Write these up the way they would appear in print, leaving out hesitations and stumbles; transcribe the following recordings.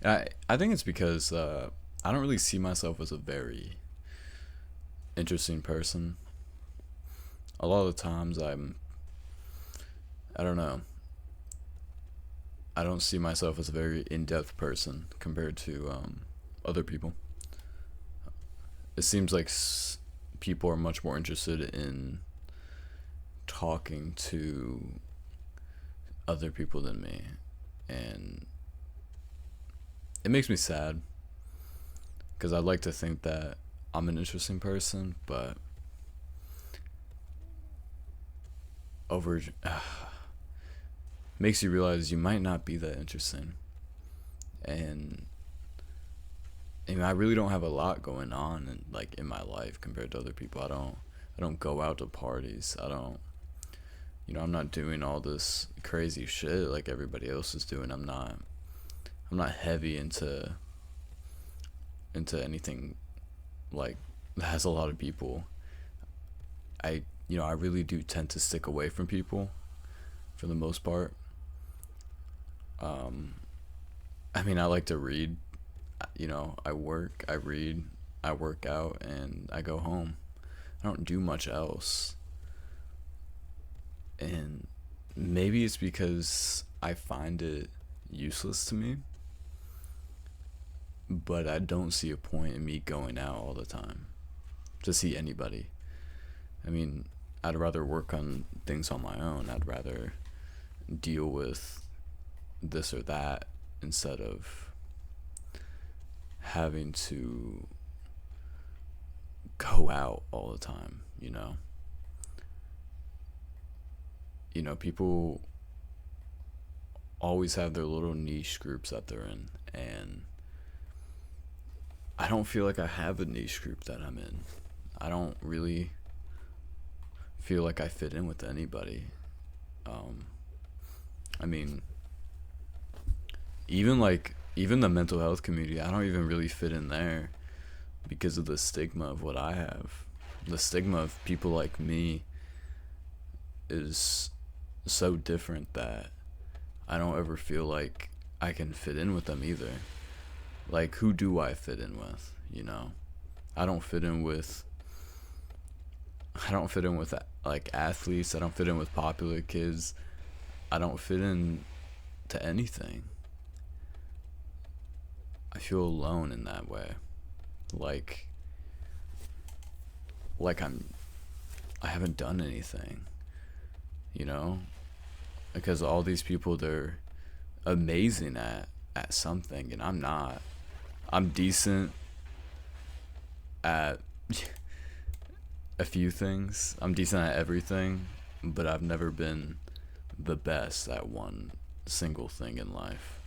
I think it's because I don't really see myself as a very interesting person. A lot of the times I don't know, I don't see myself as a very in-depth person compared to other people. It seems like people are much more interested in talking to other people than me, and it makes me sad because I'd like to think that I'm an interesting person, but over makes you realize you might not be that interesting. And I really don't have a lot going on in my life compared to other people. I don't go out to parties. I don't I'm not doing all this crazy shit like everybody else is doing. I'm not heavy into anything like that has a lot of people. I really do tend to stick away from people for the most part. Um I like to read. I work, I read, I work out, and I go home. I don't do much else. And maybe it's because I find it useless to me, but I don't see a point in me going out all the time to see anybody. I mean, I'd rather work on things on my own. I'd rather deal with this or that instead of having to go out all the time, you know? People always have their little niche groups that they're in, and I don't feel like I have a niche group that I'm in. I don't really feel like I fit in with anybody. Um, I mean, even the mental health community, I don't even really fit in there because of the stigma of what I have. The stigma of people like me is so different that I don't ever feel like I can fit in with them either. Like, who do I fit in with? I don't fit in with I don't fit in with like athletes. I don't fit in with popular kids. I don't fit in to anything. I feel alone in that way. Like like I haven't done anything, you know? Because all these people, they're amazing at something and I'm not. I'm decent at a few things. I'm decent at everything, but I've never been the best at one single thing in life.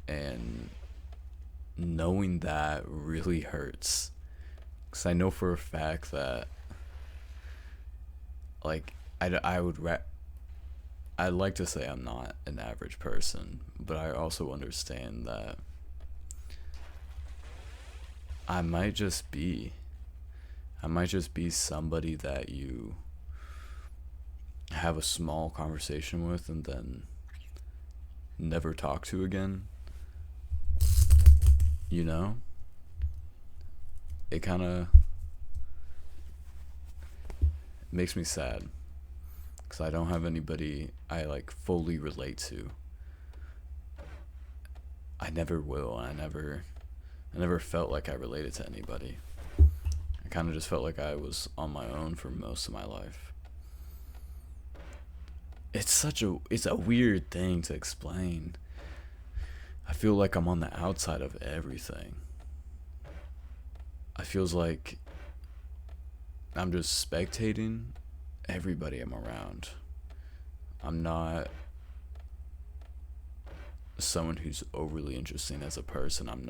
And knowing that really hurts. Because I know for a fact that, like, I would I'd like to say I'm not an average person, but I also understand that I might just be. I might just be somebody that you have a small conversation with and then never talk to again. You know? It kind of makes me sad because I don't have anybody I like fully relate to. I never will. I never felt like I related to anybody. I kind of just felt like I was on my own for most of my life. It's a weird thing to explain. I feel like I'm on the outside of everything. I feels like I'm just spectating everybody I'm around. I'm not someone who's overly interesting as a person. I'm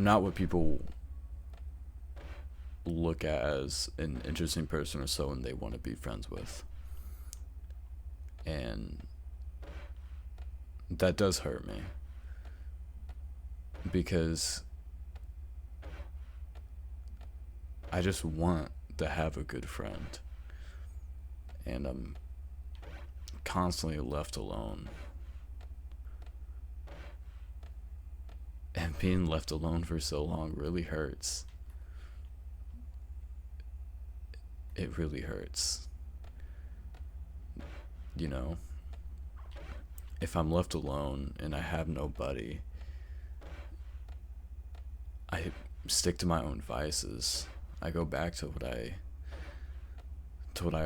not what people look at as an interesting person or someone they want to be friends with. And that does hurt me because I just want to have a good friend. And I'm constantly left alone. And being left alone for so long really hurts. It really hurts. You know, if I'm left alone and I have nobody, I stick to my own vices. I go back to what I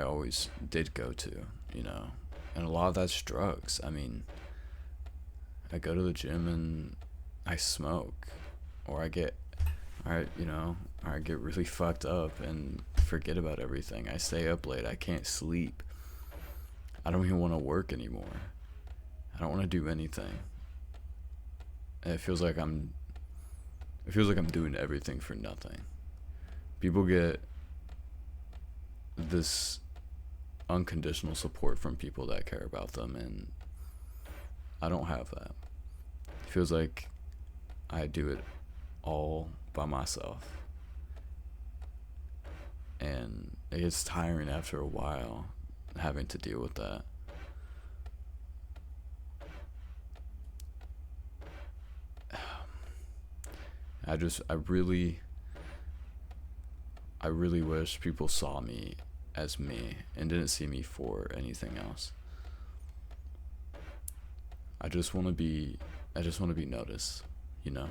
always did go to, you know. And a lot of that's drugs. I mean, I go to the gym and I smoke, or I get, or I get really fucked up and forget about everything. I stay up late. I can't sleep. I don't even want to work anymore. I don't want to do anything. And it feels like I'm doing everything for nothing. People get this unconditional support from people that care about them, and I don't have that. It feels like I do it all by myself, and it gets tiring after a while having to deal with that. I really wish people saw me as me and didn't see me for anything else. I just want to be noticed, you know.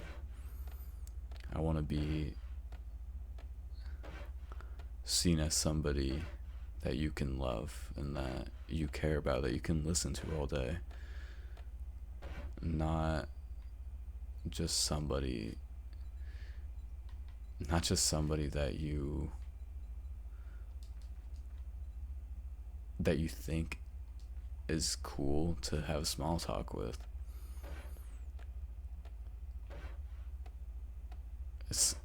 I want to be seen as somebody that you can love and that you care about, that you can listen to all day. Not just somebody that you think is cool to have small talk with.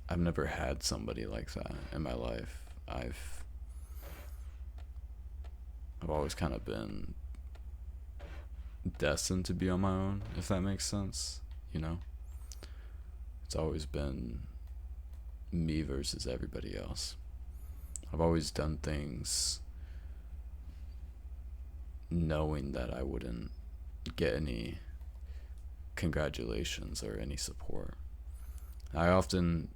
I've never had somebody like that in my life. I've always kind of been destined to be on my own, if that makes sense, you know? It's always been me versus everybody else. I've always done things knowing that I wouldn't get any congratulations or any support. I often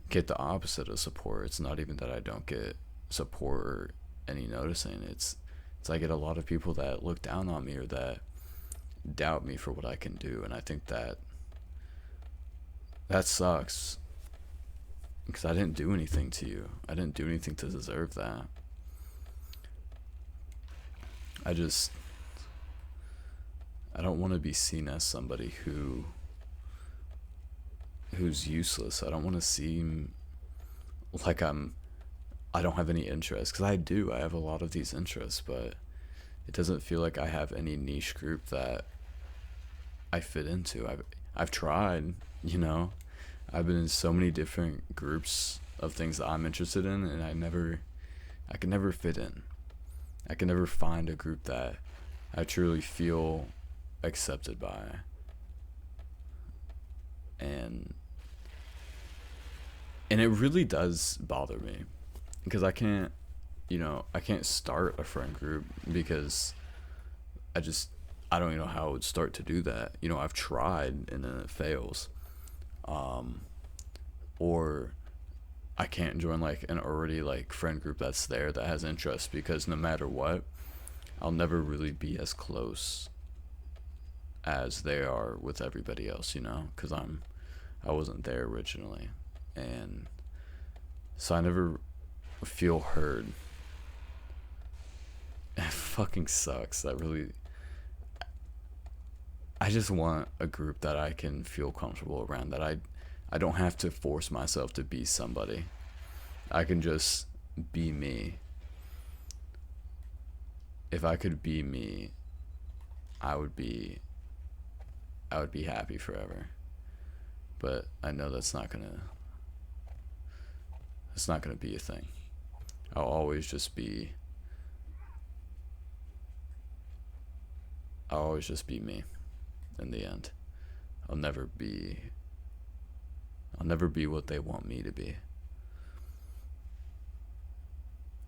get the opposite of support. It's not even that I don't get support or any noticing. It's I get a lot of people that look down on me or that doubt me for what I can do, and I think that sucks because I didn't do anything to you. I didn't do anything to deserve that. I don't want to be seen as somebody who's useless. I don't want to seem like I don't have any interests, because I do. I have a lot of these interests, but it doesn't feel like I have any niche group that I fit into. I've tried, you know. I've been in so many different groups of things that I'm interested in, and I can never fit in. I can never find a group that I truly feel accepted by. And it really does bother me, because I can't start a friend group, because I don't even know how I would start to do that. You know, I've tried and then it fails. Or I can't join like an already like friend group that's there that has interest, because no matter what, I'll never really be as close as they are with everybody else, you know, because I wasn't there originally, and so I never feel heard. It fucking sucks. That really, I just want a group that I can feel comfortable around, that I don't have to force myself to be somebody. I can just be me. If I could be me, I would be happy forever. But I know that's not gonna be a thing. I'll always just be me in the end. I'll never be what they want me to be.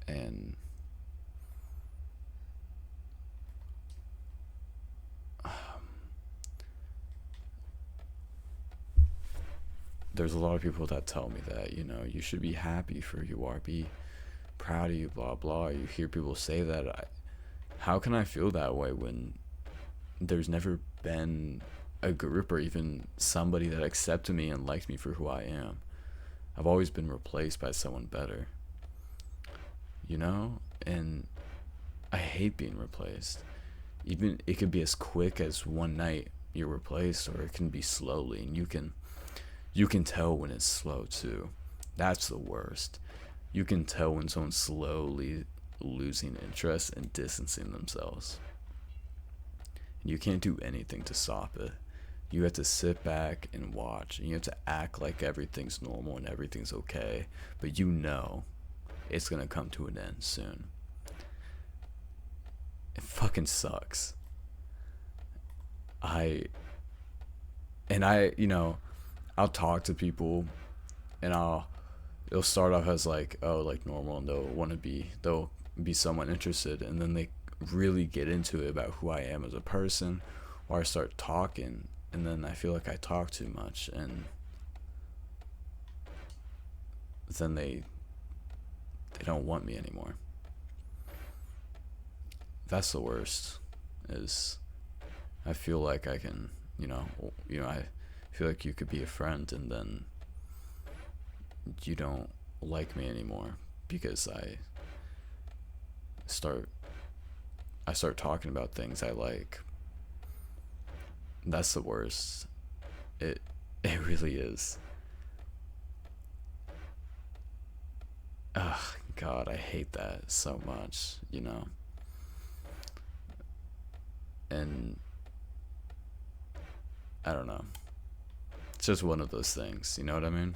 And there's a lot of people that tell me that, you should be happy for who you are, be proud of you, blah blah. You hear people say that. How can I feel that way when there's never been a group or even somebody that accepted me and liked me for who I am? I've always been replaced by someone better, and I hate being replaced. Even it could be as quick as one night you're replaced, or it can be slowly, and you can tell when it's slow too. That's the worst. You can tell when someone's slowly losing interest and distancing themselves. And you can't do anything to stop it. You have to sit back and watch, and you have to act like everything's normal and everything's okay, but it's gonna come to an end soon. It fucking sucks. I and I, I'll talk to people, and it'll start off as like, oh, like normal, and they'll be somewhat interested, and then they really get into it about who I am as a person, or I start talking, and then I feel like I talk too much, and then they don't want me anymore. That's the worst. Is I feel like I can, I feel like you could be a friend, and then you don't like me anymore because start I start talking about things I like. That's the worst. It it really is. Ugh, God, I hate that so much. And I don't know. It's just one of those things, you know what I mean?